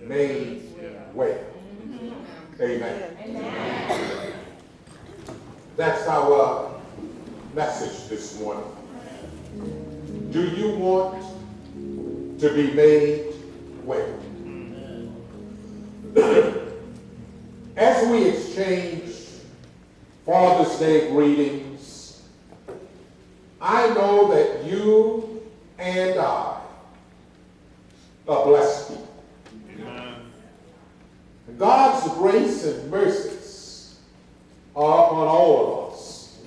made well. Amen. Amen. That's our message this morning. Do you want to be made well? As we exchange Father's Day greetings, I know that you and I are blessed people. God's grace and mercies are upon all of us.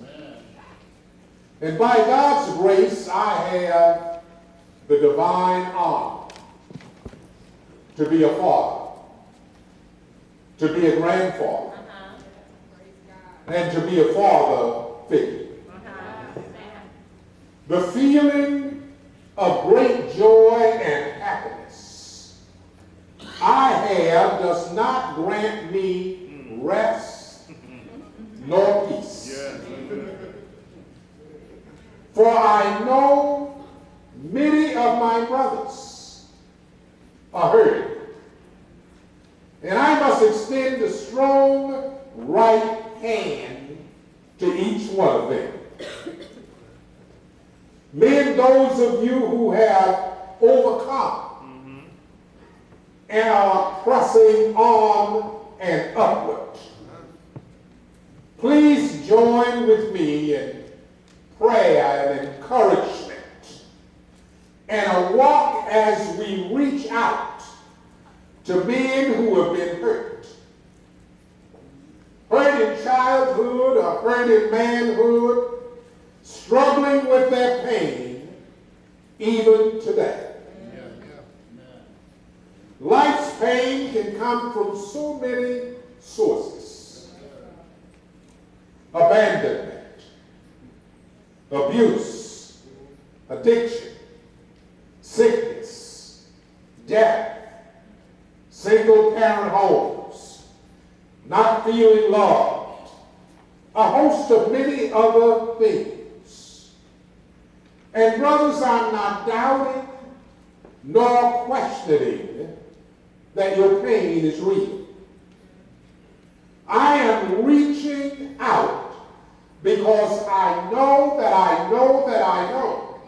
And by God's grace, I have the divine honor to be a father, to be a grandfather, and to be a father figure. The feeling of great joy and happiness I have does not grant me rest nor peace. For I know many of my brothers are hurting, and I must extend a strong right hand to each one of them. Men, those of you who have overcome and are pressing on and upward, please join with me in prayer and encouragement and a walk as we reach out to men who have been hurt. Hurt in childhood or hurt in manhood, struggling with their pain even today. Life's pain can come from so many sources. Abandonment, abuse, addiction, sickness, death, single-parent homes, not feeling loved, a host of many other things. And brothers, I'm not doubting nor questioning that your pain is real. I am reaching out because I know that I know that I know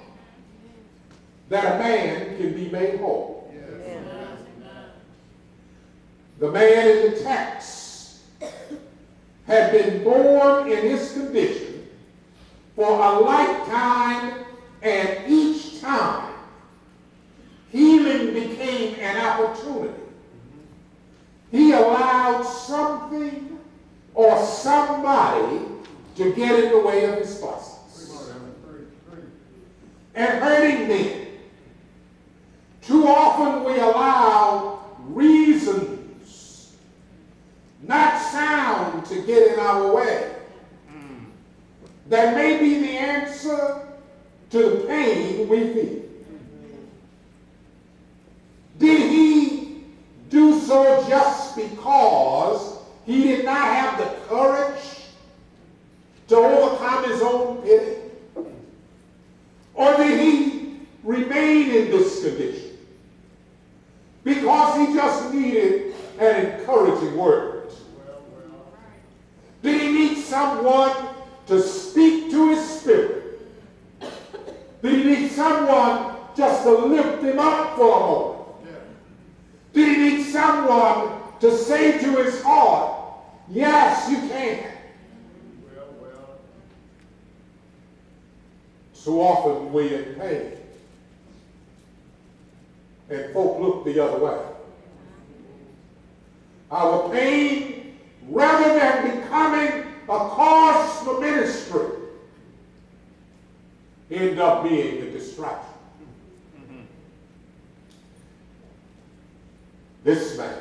that a man can be made whole. Yes. The man in the text had been born in his condition for a lifetime, and each time healing became an opportunity. He allowed something or somebody to get in the way of his process. And hurting men, too often we allow reasons, not sound, to get in our way. That may be the answer to the pain we feel. Did he do so just because he did not have the courage to overcome his own pity? Or did he remain in this condition because he just needed an encouraging word? Did he need someone to speak to his spirit? Did he need someone just to lift him up for a moment? Did he need someone to say to his heart, yes, you can? So often we're in pain, and folk look the other way. Our pain, rather than becoming a cause for ministry, end up being a distraction. This man,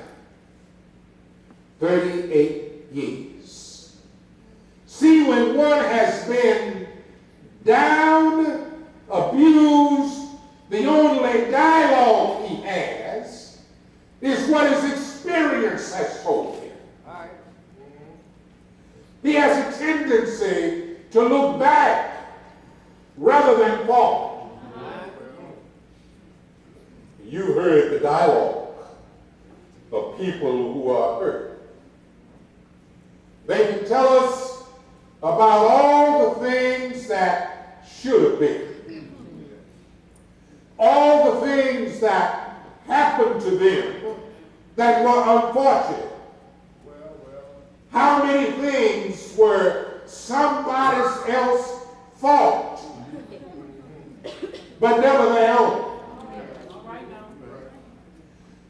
38 years. See, when one has been down, abused, the only dialogue he has is what his experience has told him. He has a tendency to look back rather than forward. You heard the dialogue of people who are hurt. They can tell us about all the things that should have been. All the things that happened to them that were unfortunate. How many things were somebody else's fault, but never their own.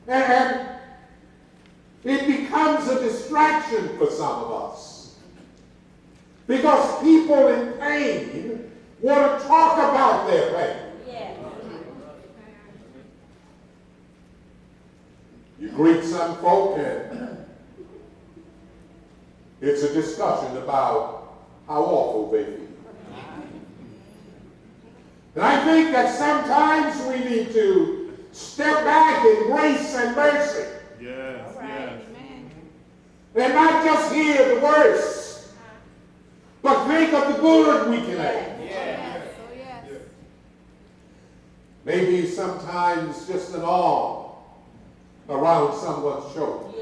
And it becomes a distraction for some of us. Because people in pain want to talk about their pain. You greet some folk and it's a discussion about how awful they feel. And I think that sometimes we need to step back in grace and mercy. Yes, yes. And not just hear the worst, but think of the good we can have. Yes. Maybe sometimes just an arm around someone's shoulder.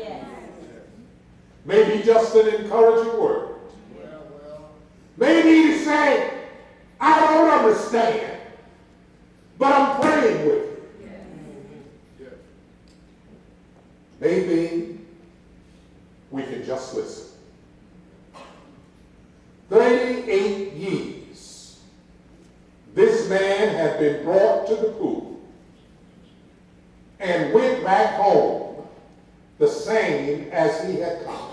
Maybe just an encouraging word. Maybe to say, I don't understand, but I'm praying with you. Maybe we can just listen. 38 years, this man had been brought to the pool and went back home the same as he had come.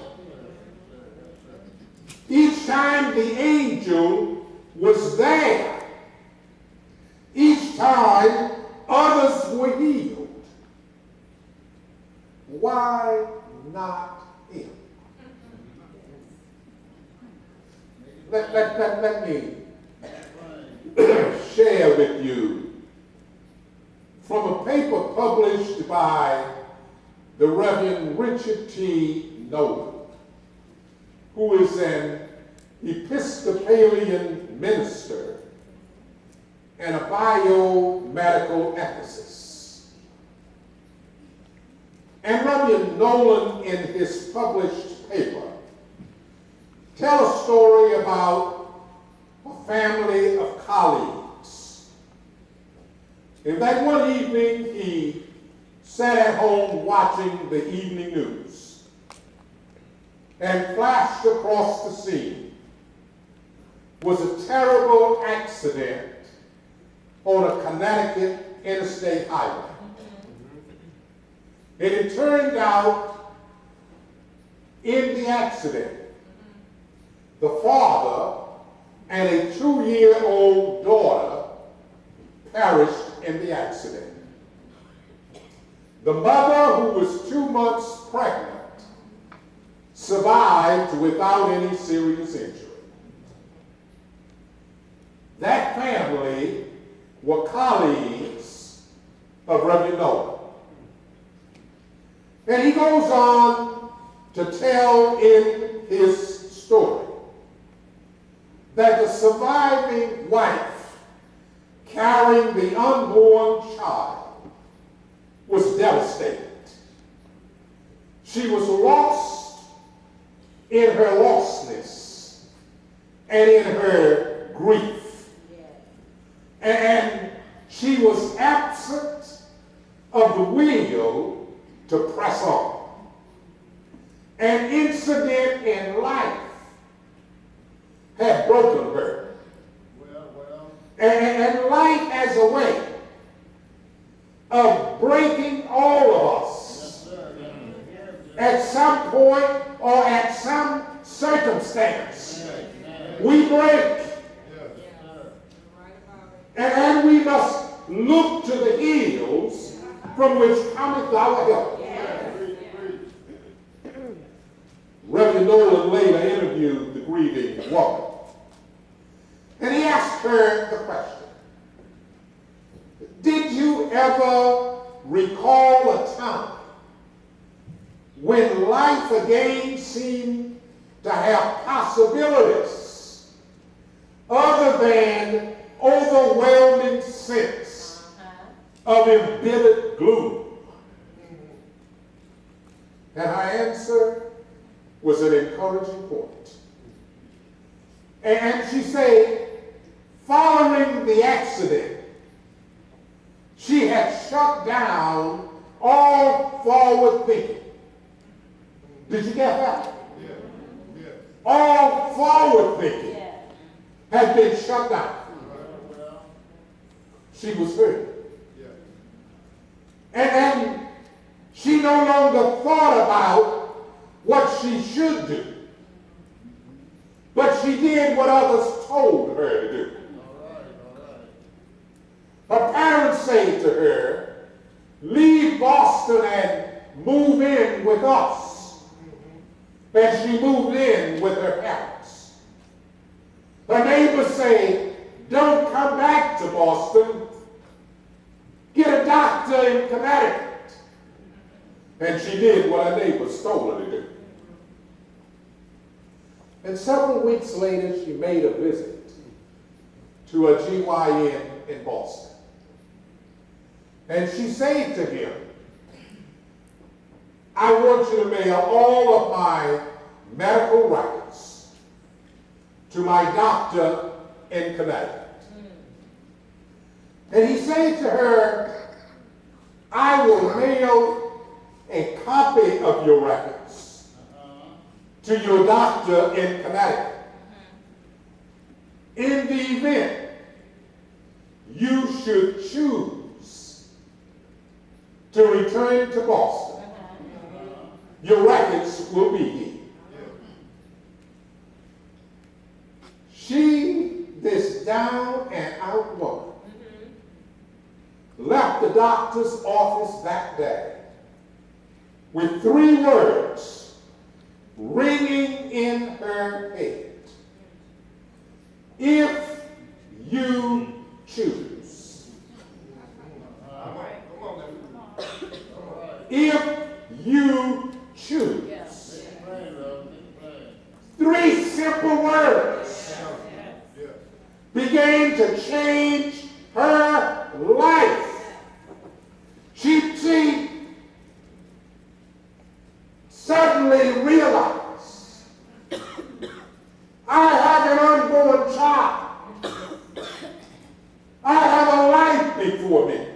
Each time the angel was there, each time others were healed. Why not him? Let me share with you from a paper published by the Reverend Richard T. Nolan, who is an Episcopalian minister and a biomedical ethicist. And Reverend Nolan, in his published paper, tell a story about a family of colleagues. And that one evening, he sat at home watching the evening news and flashed across the scene was a terrible accident on a Connecticut interstate highway. And it turned out in the accident, the father and a 2-year-old daughter perished in the accident. The mother, who was 2 months pregnant, survived without any serious injury. That family were colleagues of Reverend Nolan. And he goes on to tell in his story that the surviving wife carrying the unborn child was devastated. She was lost in her lostness and in her grief. And she was absent of the will to press on. An incident in life had broken her. And life has a way of breaking all of us at some point or at some circumstance. We break. And we must look to the hills from which cometh our help. Reverend Nolan later interviewed the grieving woman. And he asked her the question, did you ever recall a time when life again seemed to have possibilities other than overwhelming sense of embittered gloom? And her answer was an encouraging point. And she said, following the accident, she had shut down all forward thinking. Did you get that? Yeah. All forward thinking had been shut down. She was hurt. And she no longer thought about what she should do. But she did what others told her to do. Her parents said to her, leave Boston and move in with us. And she moved in with her parents. Her neighbors say, don't come back to Boston. Get a doctor in Connecticut. And she did what her neighbors told her to do. And several weeks later, she made a visit to a GYN in Boston. And she said to him, I want you to mail all of my medical records to my doctor in Connecticut. And he said to her, I will mail a copy of your records to your doctor in Connecticut. In the event you should choose to return to Boston, your records will be here. She, this down and out woman, left the doctor's office that day with 3 words ringing in her head. If you choose. If you choose. 3 simple words began to change her life. She suddenly realized, I have an unborn child. I have a life before me.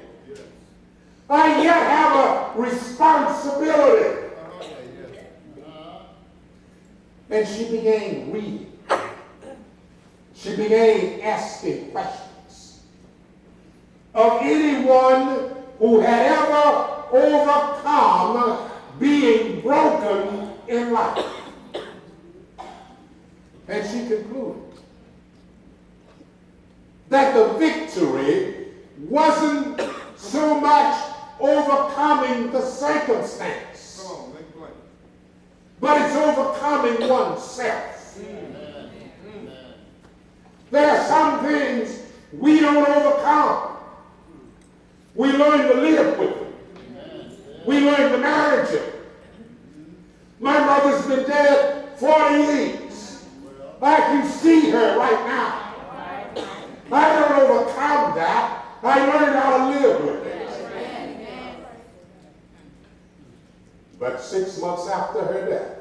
I yet have a responsibility. And she began reading. She began asking questions of anyone who had ever overcome being broken in life. And she concluded that the victory wasn't so much overcoming the circumstance, but it's overcoming oneself. There are some things we don't overcome. We learn to live with them. We learn to manage them. My mother's been dead 40 years. I can see her right now. I don't overcome that. I learned how to live with it. But 6 months after her death,